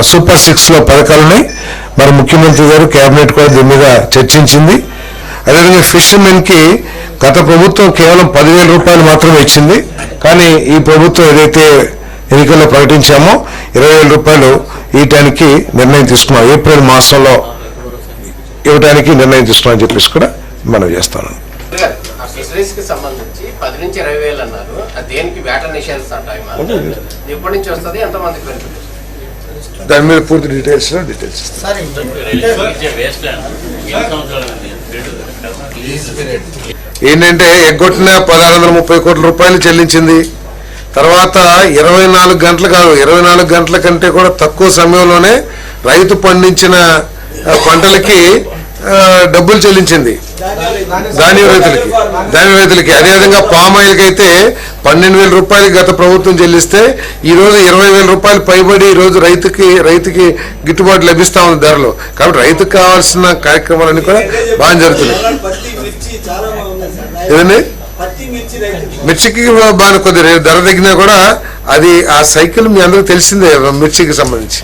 Super 6లో పథకాలు ఉన్నాయి. మరి ముఖ్యమంత్రి గారు కేబినెట్ కూడా దీని మీద చర్చించింది. అదేవిధంగా ఫిషర్మెన్కి గత ప్రభుత్వం కేవలం 10,000 రూపాయలు మాత్రమే ఇచ్చింది. కానీ ఈ ప్రభుత్వం ఏదైతే ఎన్నికల్లో ప్రకటించామో 20,000 రూపాయలు ఇవ్వడానికి నిర్ణయం తీసుకున్నాం. ఏప్రిల్ మాసంలో ఇవ్వడానికి నిర్ణయం తీసుకున్నాం అని చెప్పేసి కూడా మనం చేస్తాను. ఫిషరీస్ కి సంబంధించి 10 నుంచి 20,000 అన్నారు. దేనికి వేట నిషేధిస్తారు టైం ఎప్పటి నుంచి వస్తుంది, ఎంతమందికి బెనిఫిట్? దాని మీద పూర్తి డీటెయిల్స్ ఏంటంటే ఎగ్గొట్టిన 1,630 కోట్ల రూపాయలు చెల్లించింది. తర్వాత 24 గంటలు కాదు, 24 గంటల కంటే కూడా తక్కువ సమయంలోనే రైతు పండించిన పంటలకి డబ్బులు చెల్లించింది ధాన్యం రైతులకి. అదేవిధంగా పామాయిల్కి అయితే 12,000 రూపాయలు గత ప్రభుత్వం చెల్లిస్తే ఈరోజు 20,000 రూపాయలు పైబడి ఈరోజు రైతుకి గిట్టుబాటు లభిస్తా ఉంది ధరలో. కాబట్టి రైతుకు కావాల్సిన కార్యక్రమాలన్నీ కూడా బాగా జరుగుతున్నాయి. ఏదండి మిర్చికి బాగా కొద్దిగా ధర తగ్గినా కూడా అది ఆ సైకిల్ మీ అందరికీ తెలిసిందే మిర్చికి సంబంధించి.